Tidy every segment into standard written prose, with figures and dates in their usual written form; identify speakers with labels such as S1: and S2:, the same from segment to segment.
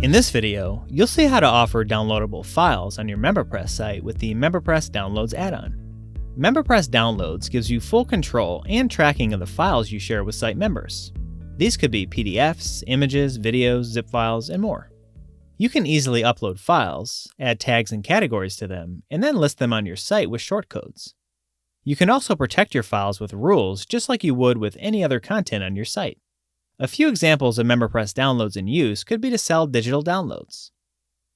S1: In this video, you'll see how to offer downloadable files on your MemberPress site with the MemberPress Downloads add-on. MemberPress Downloads gives you full control and tracking of the files you share with site members. These could be PDFs, images, videos, zip files, and more. You can easily upload files, add tags and categories to them, and then list them on your site with shortcodes. You can also protect your files with rules just like you would with any other content on your site. A few examples of MemberPress downloads in use could be to sell digital downloads.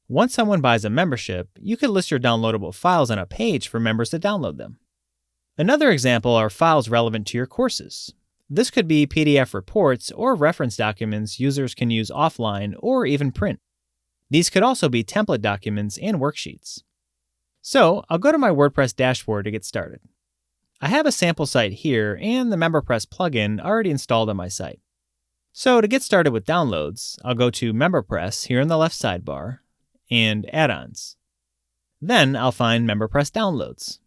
S1: Once someone buys a membership, you could list your downloadable files on a page for members to download them. Another example are files relevant to your courses. This could be PDF reports or reference documents users can use offline or even print. These could also be template documents and worksheets. So, I'll go to my WordPress dashboard to get started. I have a sample site here and the MemberPress plugin already installed on my site. So to get started with downloads, I'll go to MemberPress here in the left sidebar and Add-Ons. Then I'll find MemberPress Downloads.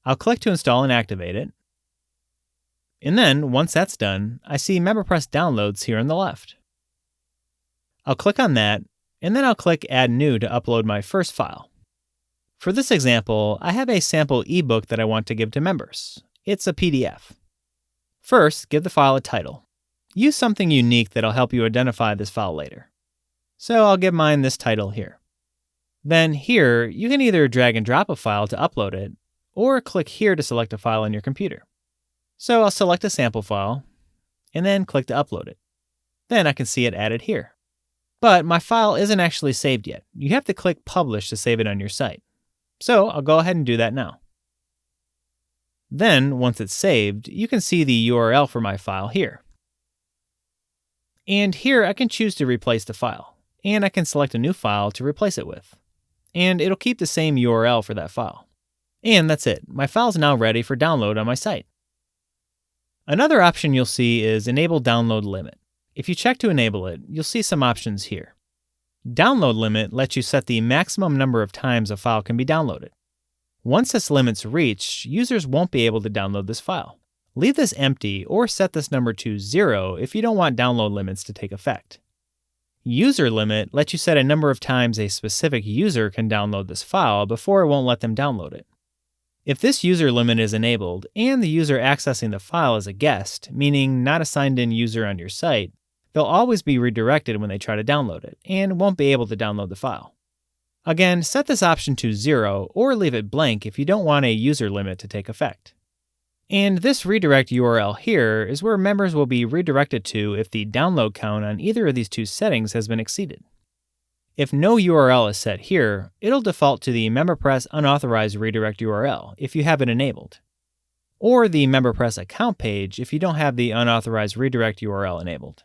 S1: I'll click to install and activate it. And then, once that's done, I see MemberPress Downloads here on the left. I'll click on that, and then I'll click Add New to upload my first file. For this example, I have a sample ebook that I want to give to members. It's a PDF. First, give the file a title. Use something unique that'll help you identify this file later. So I'll give mine this title here. Then here, you can either drag and drop a file to upload it, or click here to select a file on your computer. So I'll select a sample file, and then click to upload it. Then I can see it added here. But my file isn't actually saved yet. You have to click Publish to save it on your site. So I'll go ahead and do that now. Then, once it's saved, you can see the URL for my file here. And here I can choose to replace the file, and I can select a new file to replace it with. And it'll keep the same URL for that file. And that's it. My file's now ready for download on my site. Another option you'll see is Enable Download Limit. If you check to enable it, you'll see some options here. Download Limit lets you set the maximum number of times a file can be downloaded. Once this limit's reached, users won't be able to download this file. Leave this empty or set this number to 0 if you don't want download limits to take effect. User Limit lets you set a number of times a specific user can download this file before it won't let them download it. If this user limit is enabled and the user accessing the file is a guest, meaning not a signed-in user on your site, they'll always be redirected when they try to download it and won't be able to download the file. Again, set this option to 0 or leave it blank if you don't want a user limit to take effect. And this redirect URL here is where members will be redirected to if the download count on either of these two settings has been exceeded. If no URL is set here, it'll default to the MemberPress unauthorized redirect URL if you have it enabled, or the MemberPress account page if you don't have the unauthorized redirect URL enabled.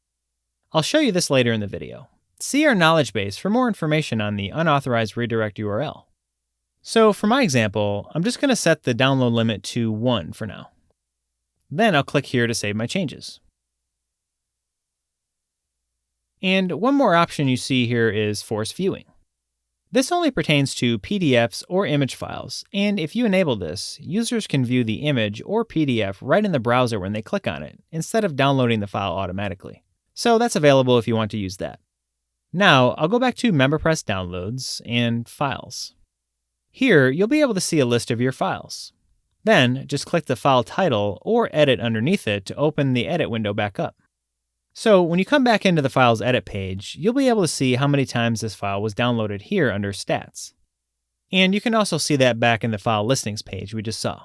S1: I'll show you this later in the video. See our knowledge base for more information on the unauthorized redirect URL. So for my example, I'm just going to set the download limit to 1 for now. Then I'll click here to save my changes. And one more option you see here is Force Viewing. This only pertains to PDFs or image files, and if you enable this, users can view the image or PDF right in the browser when they click on it, instead of downloading the file automatically. So that's available if you want to use that. Now, I'll go back to MemberPress Downloads and Files. Here, you'll be able to see a list of your files. Then, just click the file title or edit underneath it to open the edit window back up. So, when you come back into the file's edit page, you'll be able to see how many times this file was downloaded here under Stats. And you can also see that back in the file listings page we just saw.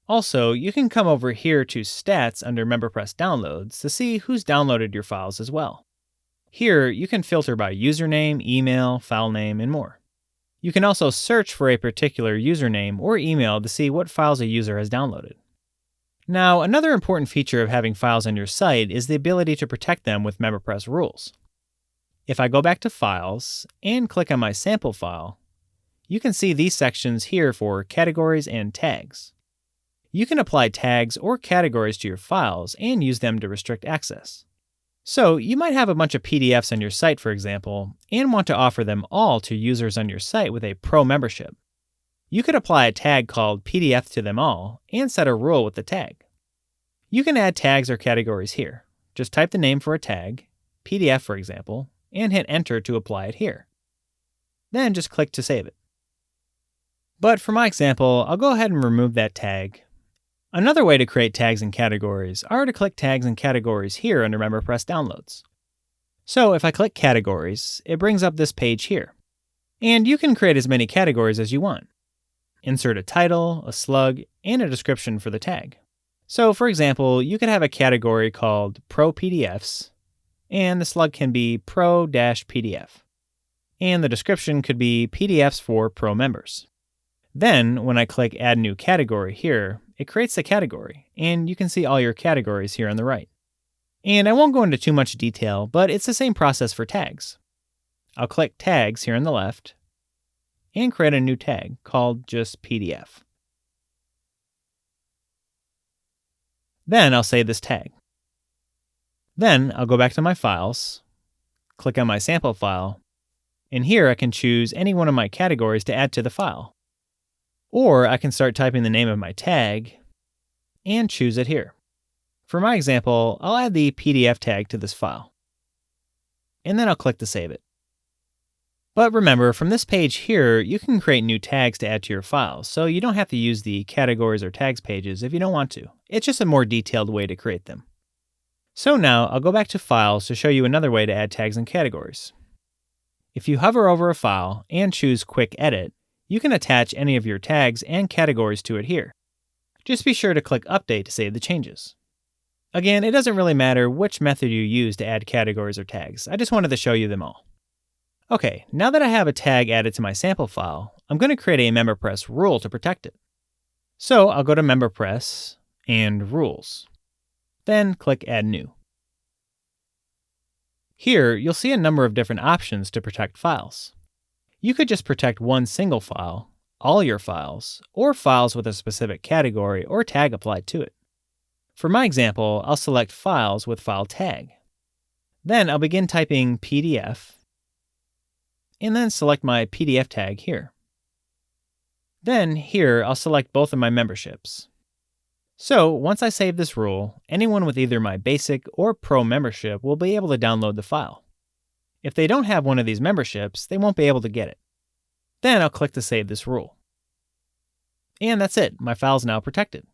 S1: Also, you can come over here to Stats under MemberPress Downloads to see who's downloaded your files as well. Here, you can filter by username, email, file name, and more. You can also search for a particular username or email to see what files a user has downloaded. Now, another important feature of having files on your site is the ability to protect them with MemberPress rules. If I go back to Files and click on my sample file, you can see these sections here for categories and tags. You can apply tags or categories to your files and use them to restrict access. So you might have a bunch of PDFs on your site, for example, and want to offer them all to users on your site with a pro membership. You could apply a tag called PDF to them all and set a rule with the tag. You can add tags or categories here. Just type the name for a tag, PDF for example, and hit enter to apply it here. Then just click to save it. But for my example, I'll go ahead and remove that tag. Another way to create tags and categories are to click Tags and Categories here under MemberPress Downloads. So if I click Categories, it brings up this page here. And you can create as many categories as you want. Insert a title, a slug, and a description for the tag. So for example, you could have a category called Pro PDFs, and the slug can be Pro-PDF. And the description could be PDFs for Pro members. Then, when I click Add New Category here, it creates the category, and you can see all your categories here on the right. And I won't go into too much detail, but it's the same process for tags. I'll click Tags here on the left, and create a new tag called just PDF. Then I'll save this tag. Then I'll go back to my files, click on my sample file, and here I can choose any one of my categories to add to the file. Or I can start typing the name of my tag and choose it here. For my example, I'll add the PDF tag to this file. And then I'll click to save it. But remember, from this page here, you can create new tags to add to your files, so you don't have to use the categories or tags pages if you don't want to. It's just a more detailed way to create them. So now I'll go back to Files to show you another way to add tags and categories. If you hover over a file and choose Quick Edit, you can attach any of your tags and categories to it here. Just be sure to click Update to save the changes. Again, it doesn't really matter which method you use to add categories or tags. I just wanted to show you them all. Okay, now that I have a tag added to my sample file, I'm going to create a MemberPress rule to protect it. So I'll go to MemberPress and Rules. Then click Add New. Here, you'll see a number of different options to protect files. You could just protect one single file, all your files, or files with a specific category or tag applied to it. For my example, I'll select Files with File Tag. Then I'll begin typing PDF, and then select my PDF tag here. Then here, I'll select both of my memberships. So once I save this rule, anyone with either my Basic or Pro membership will be able to download the file. If they don't have one of these memberships, they won't be able to get it. Then I'll click to save this rule. And that's it, my file's now protected.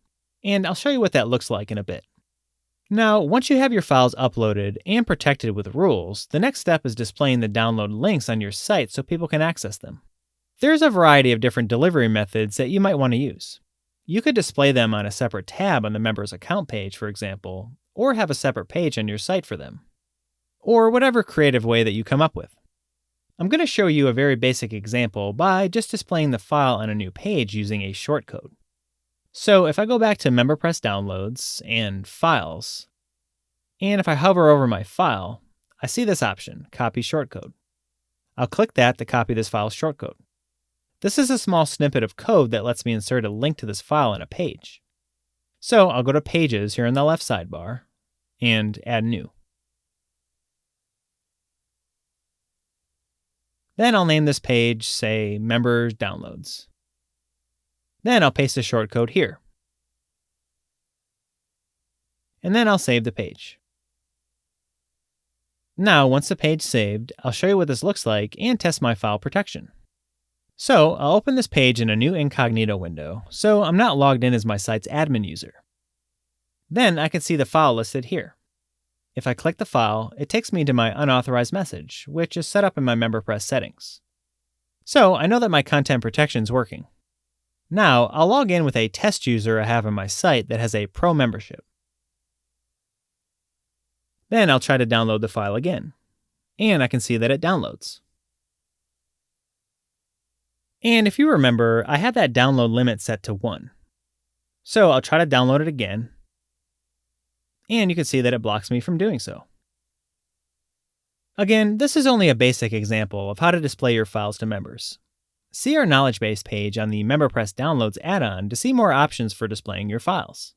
S1: And I'll show you what that looks like in a bit. Now, once you have your files uploaded and protected with rules, the next step is displaying the download links on your site so people can access them. There's a variety of different delivery methods that you might want to use. You could display them on a separate tab on the member's account page, for example, or have a separate page on your site for them. Or whatever creative way that you come up with. I'm going to show you a very basic example by just displaying the file on a new page using a shortcode. So if I go back to MemberPress Downloads and Files, and if I hover over my file, I see this option, Copy Shortcode. I'll click that to copy this file's shortcode. This is a small snippet of code that lets me insert a link to this file on a page. So I'll go to Pages here in the left sidebar and Add New. Then I'll name this page, say, Members Downloads. Then I'll paste the shortcode here. And then I'll save the page. Now, once the page's saved, I'll show you what this looks like and test my file protection. So I'll open this page in a new incognito window, so I'm not logged in as my site's admin user. Then I can see the file listed here. If I click the file, it takes me to my unauthorized message, which is set up in my MemberPress settings. So I know that my content protection is working. Now I'll log in with a test user I have on my site that has a Pro membership. Then I'll try to download the file again, and I can see that it downloads. And if you remember, I had that download limit set to 1. So I'll try to download it again, and you can see that it blocks me from doing so. Again, this is only a basic example of how to display your files to members. See our knowledge base page on the MemberPress Downloads add-on to see more options for displaying your files.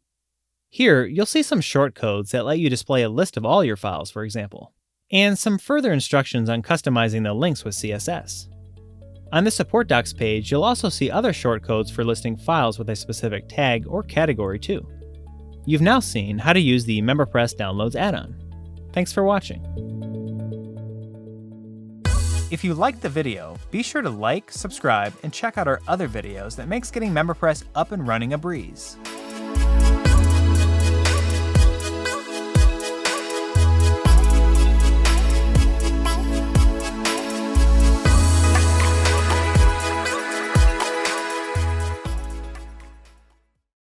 S1: Here, you'll see some shortcodes that let you display a list of all your files, for example, and some further instructions on customizing the links with CSS. On the Support Docs page, you'll also see other shortcodes for listing files with a specific tag or category too. You've now seen how to use the MemberPress Downloads add-on. Thanks for watching. If you liked the video, be sure to like, subscribe, and check out our other videos that makes getting MemberPress up and running a breeze.